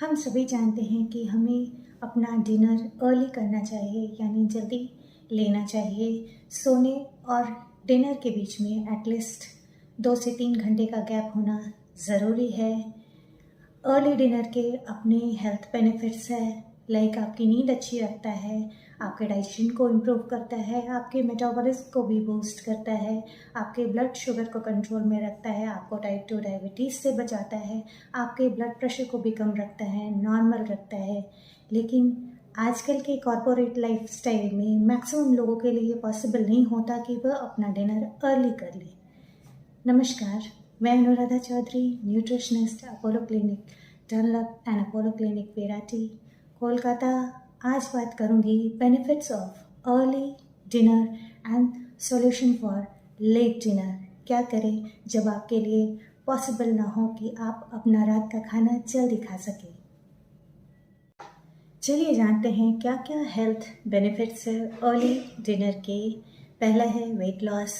हम सभी जानते हैं कि हमें अपना डिनर अर्ली करना चाहिए, यानी जल्दी लेना चाहिए। सोने और डिनर के बीच में एटलीस्ट 2 से 3 घंटे का गैप होना ज़रूरी है। अर्ली डिनर के अपने हेल्थ बेनिफिट्स है, लाइक आपकी नींद अच्छी रखता है, आपके डाइजेशन को इम्प्रूव करता है, आपके मेटाबॉलिज्म को भी बूस्ट करता है, आपके ब्लड शुगर को कंट्रोल में रखता है, आपको टाइप 2 डायबिटीज़ से बचाता है, आपके ब्लड प्रेशर को भी कम रखता है, नॉर्मल रखता है। लेकिन आजकल के कॉरपोरेट लाइफस्टाइल में मैक्सिमम लोगों के लिए पॉसिबल नहीं होता कि वह अपना डिनर अर्ली कर ले। नमस्कार, मैं Anuradha Chaudhary, nutritionist, Apollo clinic Dunlop and Apollo clinic पेराटी, कोलकाता। आज बात करूंगी benefits of early dinner and solution for late dinner. क्या करें जब आपके लिए पॉसिबल ना हो कि आप अपना रात का खाना जल्दी खा सकें। चलिए जानते हैं क्या क्या हेल्थ बेनिफिट्स है अर्ली डिनर के। पहला है वेट लॉस।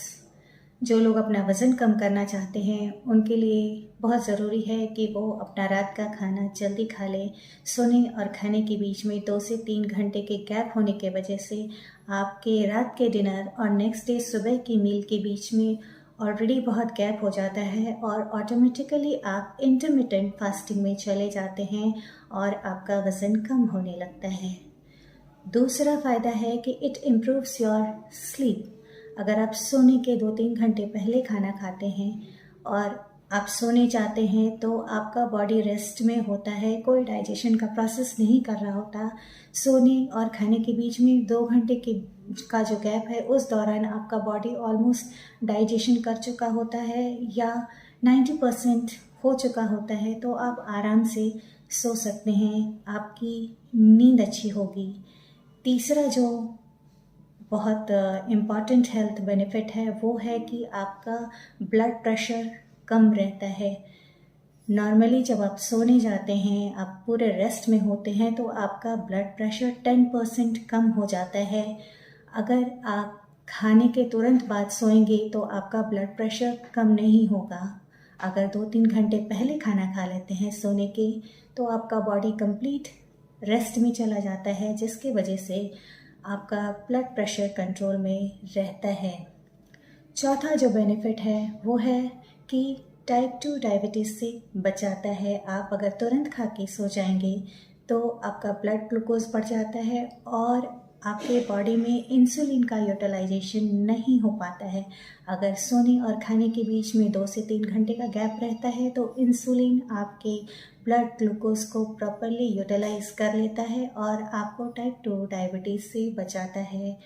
जो लोग अपना वज़न कम करना चाहते हैं उनके लिए बहुत ज़रूरी है कि वो अपना रात का खाना जल्दी खा लें। सोने और खाने के बीच में 2 से 3 घंटे के गैप होने के वजह से आपके रात के डिनर और नेक्स्ट डे सुबह की मील के बीच में ऑलरेडी बहुत गैप हो जाता है और ऑटोमेटिकली आप इंटरमिटेंट फास्टिंग में चले जाते हैं और आपका वज़न कम होने लगता है। दूसरा फ़ायदा है कि इट इम्प्रूव्स योर स्लीप। अगर आप सोने के 2-3 घंटे पहले खाना खाते हैं और आप सोने जाते हैं तो आपका बॉडी रेस्ट में होता है, कोई डाइजेशन का प्रोसेस नहीं कर रहा होता। सोने और खाने के बीच में 2 घंटे का जो गैप है उस दौरान आपका बॉडी ऑलमोस्ट डाइजेशन कर चुका होता है या 90% हो चुका होता है, तो आप आराम से सो सकते हैं, आपकी नींद अच्छी होगी। तीसरा जो बहुत इम्पॉर्टेंट हेल्थ बेनिफिट है वो है कि आपका ब्लड प्रेशर कम रहता है। नॉर्मली जब आप सोने जाते हैं, आप पूरे रेस्ट में होते हैं, तो आपका ब्लड प्रेशर 10% कम हो जाता है। अगर आप खाने के तुरंत बाद सोएंगे तो आपका ब्लड प्रेशर कम नहीं होगा। अगर 2-3 घंटे पहले खाना खा लेते हैं सोने के तो आपका बॉडी कंप्लीट रेस्ट में चला जाता है, जिसकी वजह से आपका ब्लड प्रेशर कंट्रोल में रहता है। चौथा जो बेनिफिट है वो है कि टाइप 2 डायबिटीज़ से बचाता है। आप अगर तुरंत खा के सो जाएंगे तो आपका ब्लड ग्लूकोज बढ़ जाता है और आपके बॉडी में इंसुलिन का यूटिलाइजेशन नहीं हो पाता है। अगर सोने और खाने के बीच में 2 से 3 घंटे का गैप रहता है तो इंसुलिन आपके ब्लड ग्लूकोज को प्रॉपरली यूटिलाइज कर लेता है और आपको टाइप 2 डायबिटीज़ से बचाता है।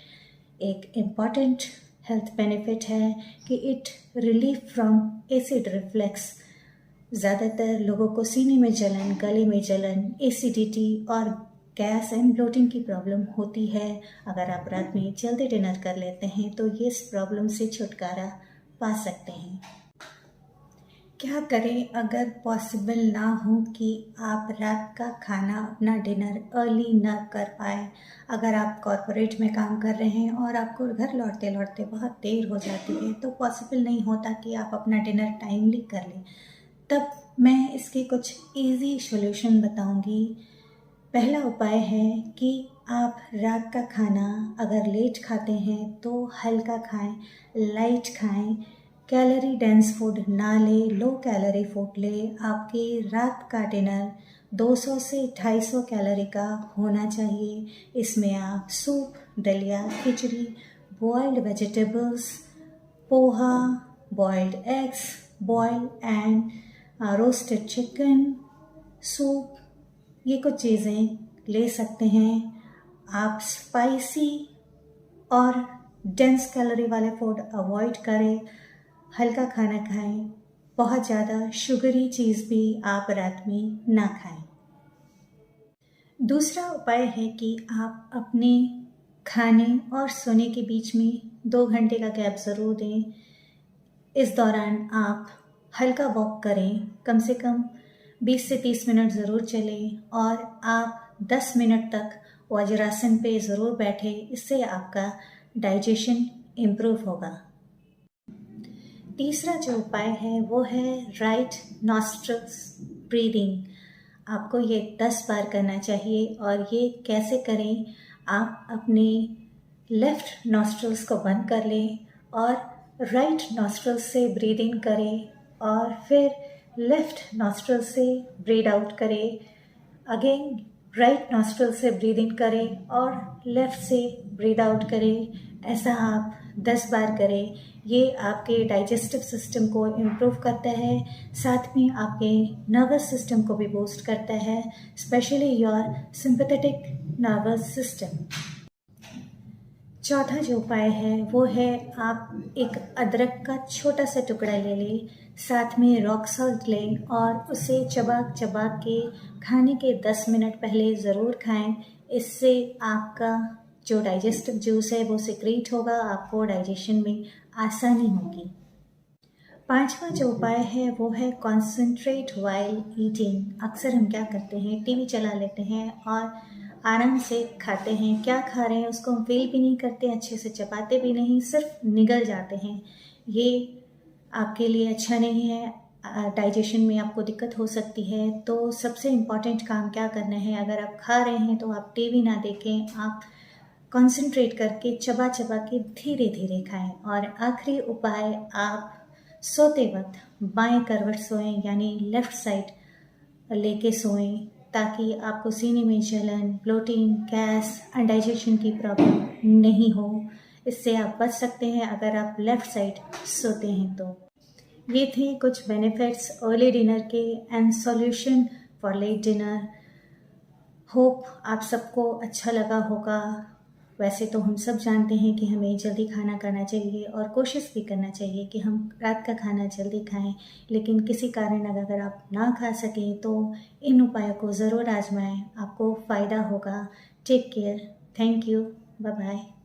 एक इम्पॉर्टेंट हेल्थ बेनिफिट है कि it relief from acid reflex. ज़्यादातर लोगों को सीने में जलन, गले में जलन, एसिडिटी और गैस एंड ब्लोटिंग की प्रॉब्लम होती है। अगर आप रात में जल्दी डिनर कर लेते हैं तो ये इस प्रॉब्लम से छुटकारा पा सकते हैं। क्या करें अगर पॉसिबल ना हो कि आप रात का खाना, अपना डिनर अर्ली ना कर पाए। अगर आप कॉरपोरेट में काम कर रहे हैं और आपको घर लौटते लौटते बहुत देर हो जाती है तो पॉसिबल नहीं होता कि आप अपना डिनर टाइमली कर लें। तब मैं इसके कुछ इजी सॉल्यूशन बताऊंगी। पहला उपाय है कि आप रात का खाना अगर लेट खाते हैं तो हल्का खाएं, लाइट खाएं, कैलोरी डेंस फूड ना ले, लो कैलोरी फूड ले। आपके रात का डिनर 200 से 250 कैलोरी का होना चाहिए। इसमें आप सूप, दलिया, खिचड़ी, बॉइल्ड वेजिटेबल्स, पोहा, boiled eggs, boiled and roasted chicken, soup, ये कुछ चीज़ें ले सकते हैं। आप स्पाइसी और डेंस कैलोरी वाले फूड अवॉइड करें, हल्का खाना खाएं, बहुत ज़्यादा शुगरी चीज़ भी आप रात में ना खाएं। दूसरा उपाय है कि आप अपने खाने और सोने के बीच में 2 घंटे का गैप ज़रूर दें। इस दौरान आप हल्का वॉक करें, कम से कम 20 से 30 मिनट ज़रूर चलें और आप 10 मिनट तक वज्रासन पे ज़रूर बैठें। इससे आपका डाइजेशन इम्प्रूव होगा। तीसरा जो उपाय है वो है राइट नॉस्ट्रल्स ब्रीदिंग। आपको ये 10 बार करना चाहिए। और ये कैसे करें, आप अपने लेफ़्ट नॉस्ट्रल्स को बंद कर लें और राइट नॉस्ट्रल से ब्रीद इन करें और फिर लेफ़्ट नॉस्ट्रल से ब्रीद आउट करें। अगेन राइट नॉस्ट्रल से ब्रीद इन करें और लेफ़्ट से ब्रीद आउट करें। ऐसा आप 10 बार करें। ये आपके डाइजेस्टिव सिस्टम को इम्प्रूव करता है, साथ में आपके नर्वस सिस्टम को भी बूस्ट करता है, specially your sympathetic nervous system. चौथा जो उपाय है वो है, आप एक अदरक का छोटा सा टुकड़ा ले लें, साथ में रॉक सॉल्ट लें और उसे चबा चबा के खाने के 10 मिनट पहले ज़रूर खाएं। इससे आपका जो डाइजेस्टिव जूस है वो सिक्रीट होगा, आपको डाइजेशन में आसानी होगी। पांचवा जो उपाय है वो है कॉन्सेंट्रेट वाइल ईटिंग। अक्सर हम क्या करते हैं, टीवी चला लेते हैं और आराम से खाते हैं। क्या खा रहे हैं उसको हम फील भी नहीं करते, अच्छे से चबाते भी नहीं, सिर्फ निगल जाते हैं। ये आपके लिए अच्छा नहीं है, डाइजेशन में आपको दिक्कत हो सकती है। तो सबसे इम्पॉर्टेंट काम क्या करना है, अगर आप खा रहे हैं तो आप टीवी ना देखें, आप कंसंट्रेट करके चबा चबा के धीरे धीरे खाएं। और आखिरी उपाय, आप सोते वक्त बाएं करवट सोएं, यानी लेफ़्ट साइड लेके सोएं, ताकि आपको सीने में जलन, ब्लोटिंग, गैस, अनडाइजेशन की प्रॉब्लम नहीं हो। इससे आप बच सकते हैं अगर आप लेफ़्ट साइड सोते हैं तो। ये थे कुछ बेनिफिट्स अर्ली डिनर के and solution for late dinner. Hope आप सबको अच्छा लगा होगा। वैसे तो हम सब जानते हैं कि हमें जल्दी खाना खाना चाहिए और कोशिश भी करना चाहिए कि हम रात का खाना जल्दी खाएं, लेकिन किसी कारण अगर आप ना खा सकें तो इन उपायों को ज़रूर आजमाएं, आपको फ़ायदा होगा। Take care, thank you, bye bye.